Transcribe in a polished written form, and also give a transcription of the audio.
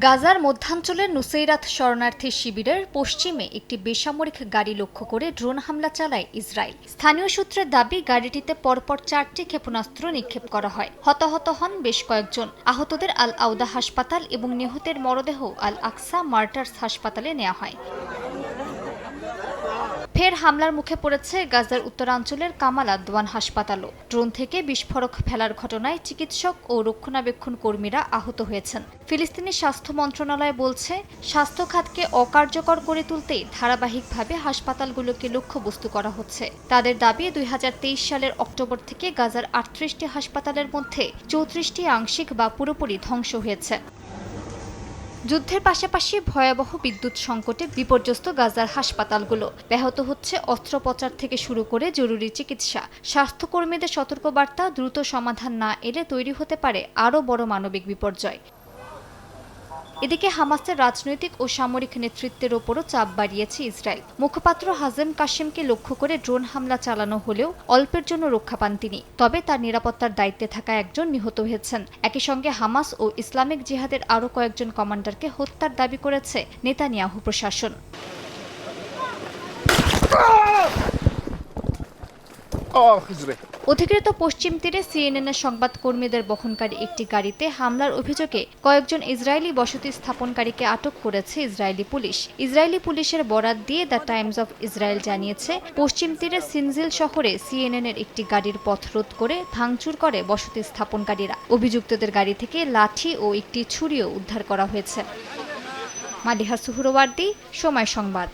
গাজার মধ্যাঞ্চলের নুসেইরাত শরণার্থী শিবিরের পশ্চিমে একটি বেসামরিক গাড়ি লক্ষ্য করে ড্রোন হামলা চালায় ইসরায়েল। স্থানীয় সূত্রের দাবি, গাড়িটিতে পরপর 4টি ক্ষেপণাস্ত্র নিক্ষেপ করা হয়। হতাহত হন বেশ কয়েকজন। আহতদের আল আউদা হাসপাতাল এবং নিহতের মরদেহ আল আকসা মার্টার্স হাসপাতালে নেওয়া হয়। ফের হামলার মুখে পড়েছে গাজার উত্তরাঞ্চলের কামাল আদওয়ান হাসপাতালও। ড্রোন থেকে বিস্ফোরক ফেলার ঘটনায় চিকিৎসক ও রক্ষণাবেক্ষণ কর্মীরা আহত হয়েছেন। ফিলিস্তিনি স্বাস্থ্য মন্ত্রণালয় বলছে, স্বাস্থ্য খাতকে অকার্যকর করে তুলতে ধারাবাহিকভাবে হাসপাতালগুলোকে লক্ষ্যবস্তু করা হচ্ছে। তাদের দাবি, 2023 সালের অক্টোবর থেকে গাজার 38টি হাসপাতালের মধ্যে 34টি আংশিক বা পুরোপুরি ধ্বংস হয়েছে। যুদ্ধের পাশাপাশি ভয়াবহ বিদ্যুৎ সংকটে বিপর্যস্ত গাজার হাসপাতালগুলো। ব্যাহত হচ্ছে অস্ত্রোপচার থেকে শুরু করে জরুরি চিকিৎসা। স্বাস্থ্যকর্মীদের সতর্কবার্তা, দ্রুত সমাধান না এলে তৈরি হতে পারে আরও বড় মানবিক বিপর্যয়। এদিকে হামাসের রাজনৈতিক ও সামরিক নেতৃত্বের ওপরও চাপ বাড়িয়েছে ইসরায়েল। মুখপাত্র হাজেম কাশেমকে লক্ষ্য করে ড্রোন হামলা চালানো হলেও অল্পের জন্য রক্ষা পান তিনি। তবে তার নিরাপত্তার দায়িত্বে থাকা একজন নিহত হয়েছেন। একই সঙ্গে হামাস ও ইসলামিক জিহাদের আরও কয়েকজন কমান্ডারকে হত্যার দাবি করেছে নেতানিয়াহু প্রশাসন। অধিকৃত পশ্চিম তীরে সিএনএনের সংবাদকর্মীদের বহনকারী একটি গাড়িতে হামলার অভিযোগে কয়েকজন ইসরায়েলি বসতি স্থাপনকারীকে আটক করেছে ইসরায়েলি পুলিশ। ইসরায়েলি পুলিশের বরাত দিয়ে দ্য টাইমস অফ ইসরায়েল জানিয়েছে, পশ্চিম তীরে সিনজিল শহরে সিএনএনের একটি গাড়ির পথ রোধ করে ভাঙচুর করে বসতি স্থাপনকারীরা। অভিযুক্তদের গাড়ি থেকে লাঠি ও একটি ছুরিও উদ্ধার করা হয়েছে। মালিহা সুহরওয়ার্দী, সময় সংবাদ।